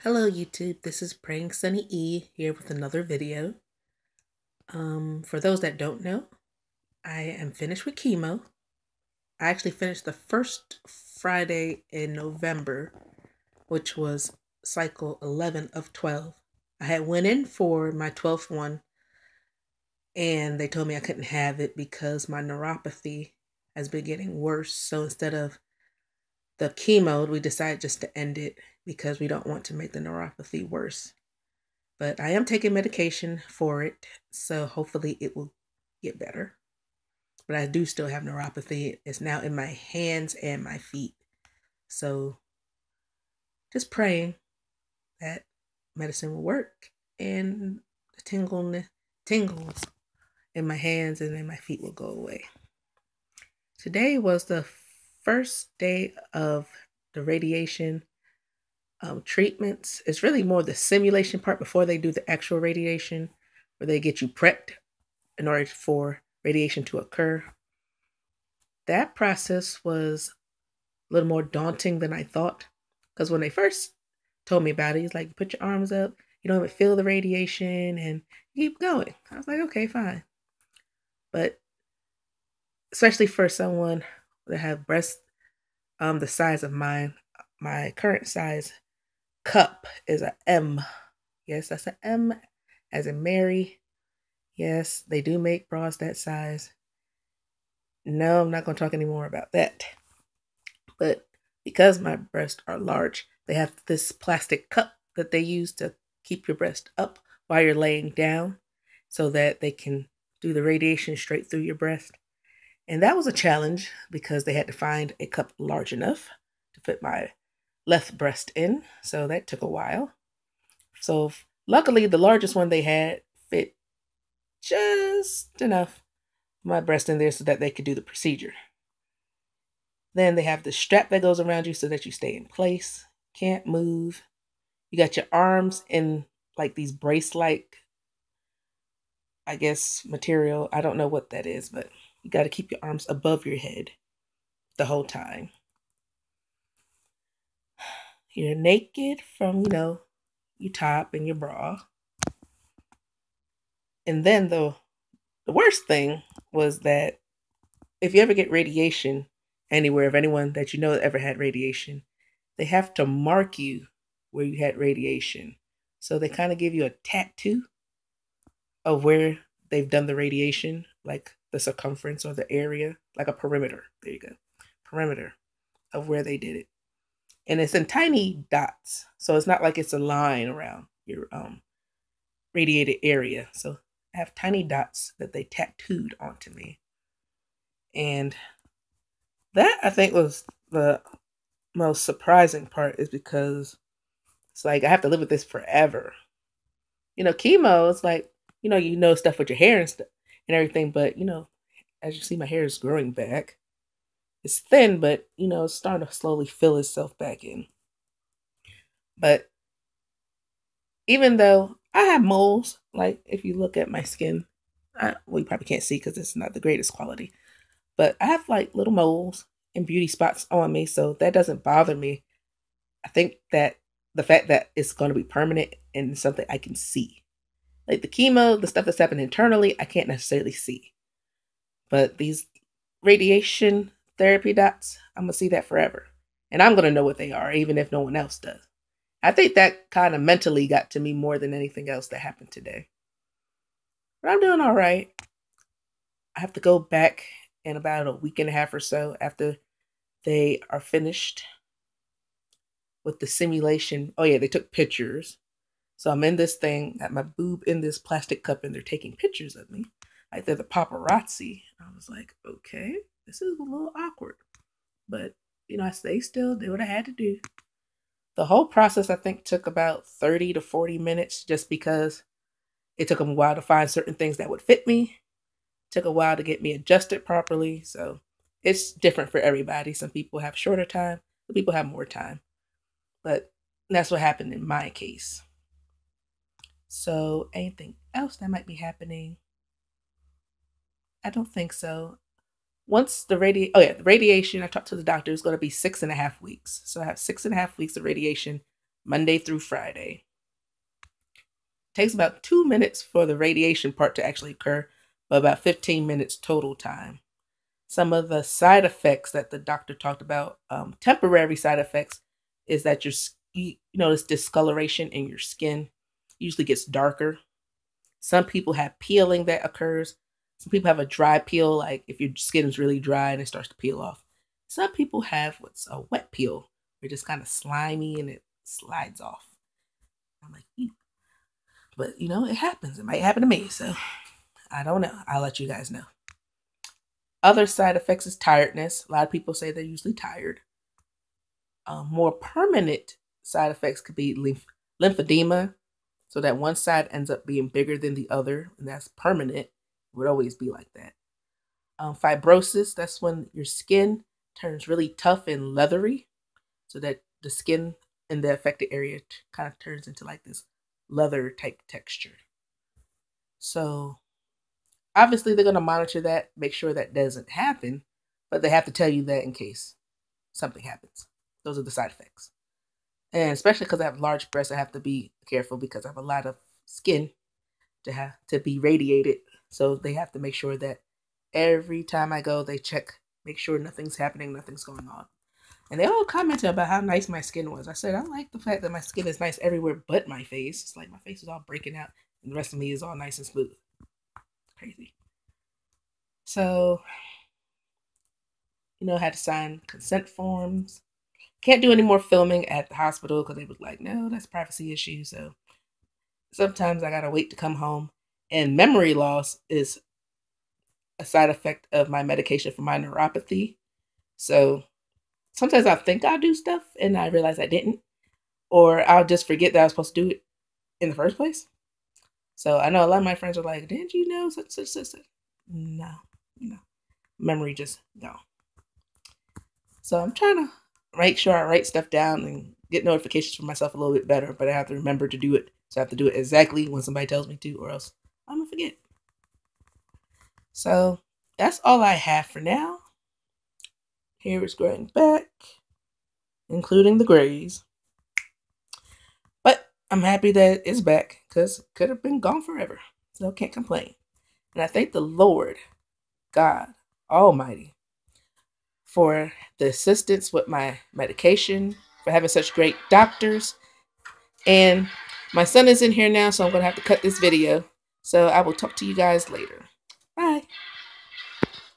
Hello YouTube, this is Praying Sunny E here with another video. For those that don't know, I am finished with chemo. I actually finished the first Friday in November, which was cycle 11 of 12. I had went in for my 12th one and they told me I couldn't have it because my neuropathy has been getting worse. So instead of the chemo, we decided just to end it because we don't want to make the neuropathy worse. But I am taking medication for it, so hopefully it will get better. But I do still have neuropathy. It's now in my hands and my feet. So just praying that medicine will work and the tingles in my hands and in my feet will go away. Today was the first day of the radiation treatments. It's really more the simulation part before they do the actual radiation, where they get you prepped in order for radiation to occur. That process was a little more daunting than I thought, because when they first told me about it, he's like, put your arms up, you don't even feel the radiation, and keep going. I was like, okay, fine. But especially for someone that have breasts the size of mine, my current size cup is a M. Yes, that's an M as in Mary. Yes, they do make bras that size. No, I'm not going to talk anymore about that. But because my breasts are large, they have this plastic cup that they use to keep your breast up while you're laying down so that they can do the radiation straight through your breast. And that was a challenge because they had to find a cup large enough to fit my left breast in. So that took a while. So luckily, the largest one they had fit just enough my breast in there so that they could do the procedure. Then they have the strap that goes around you so that you stay in place, can't move. You got your arms in like these brace-like, I guess, material. I don't know what that is, but you got to keep your arms above your head the whole time. You're naked from, your top and your bra. And then the worst thing was that if you ever get radiation anywhere, of anyone that you know that ever had radiation, they have to mark you where you had radiation. So they kind of give you a tattoo of where they've done the radiation, like the circumference or the area, like a perimeter. There you go. Perimeter of where they did it. And it's in tiny dots. So it's not like it's a line around your radiated area. So I have tiny dots that they tattooed onto me. And that, I think, was the most surprising part, is because it's like I have to live with this forever. Chemo, it's like, stuff with your hair and stuff and everything, but as you see, my hair is growing back. It's thin, but it's starting to slowly fill itself back in. But even though I have moles, like if you look at my skin, well, you probably can't see because it's not the greatest quality, but I have like little moles and beauty spots on me, so that doesn't bother me. I think that the fact that it's going to be permanent and something I can see. Like the chemo, the stuff that's happened internally, I can't necessarily see. But these radiation therapy dots, I'm going to see that forever. And I'm going to know what they are, even if no one else does. I think that kind of mentally got to me more than anything else that happened today. But I'm doing all right. I have to go back in about a week and a half or so after they are finished with the simulation. Oh yeah, they took pictures. So I'm in this thing, got my boob in this plastic cup, and they're taking pictures of me. Like they're the paparazzi. I was like, okay, this is a little awkward. But, I stayed still, did what I had to do. The whole process, I think, took about 30 to 40 minutes just because it took them a while to find certain things that would fit me. It took a while to get me adjusted properly. So it's different for everybody. Some people have shorter time, some people have more time. But that's what happened in my case. So anything else that might be happening? I don't think so. Once the radiation, I talked to the doctor, it's going to be 6.5 weeks. So I have 6.5 weeks of radiation Monday through Friday. It takes about 2 minutes for the radiation part to actually occur, but about 15 minutes total time. Some of the side effects that the doctor talked about, temporary side effects, is that you notice discoloration in your skin. Usually gets darker. Some people have peeling that occurs. Some people have a dry peel, like if your skin is really dry and it starts to peel off. Some people have what's a wet peel. They're just kind of slimy and it slides off. I'm like, ew. But it happens. It might happen to me, so I don't know. I'll let you guys know. Other side effects is tiredness. A lot of people say they're usually tired. More permanent side effects could be lymphedema, so that one side ends up being bigger than the other, and that's permanent. It would always be like that. Fibrosis, that's when your skin turns really tough and leathery, so that the skin in the affected area kind of turns into like this leather type texture. So obviously they're going to monitor that, make sure that doesn't happen, but they have to tell you that in case something happens. Those are the side effects. And especially because I have large breasts, I have to be careful because I have a lot of skin to be radiated. So they have to make sure that every time I go, they check, make sure nothing's happening, nothing's going on. And they all commented about how nice my skin was. I said, I like the fact that my skin is nice everywhere but my face. It's like my face is all breaking out and the rest of me is all nice and smooth. Crazy. So, I had to sign consent forms. Can't do any more filming at the hospital because they was like, no, that's a privacy issue. So sometimes I gotta wait to come home. And memory loss is a side effect of my medication for my neuropathy. So sometimes I think I'll do stuff and I realize I didn't. Or I'll just forget that I was supposed to do it in the first place. So I know a lot of my friends are like, didn't you know such. No. Memory just gone. So I'm trying to make sure I write stuff down and get notifications for myself a little bit better, but I have to remember to do it. So I have to do it exactly when somebody tells me to, or else I'm gonna forget. So that's all I have for now. Hair is growing back, including the grays. But I'm happy that it's back because it could have been gone forever. So I can't complain. And I thank the Lord, God Almighty, for the assistance with my medication, for having such great doctors. And my son is in here now, so I'm going to have to cut this video. So I will talk to you guys later.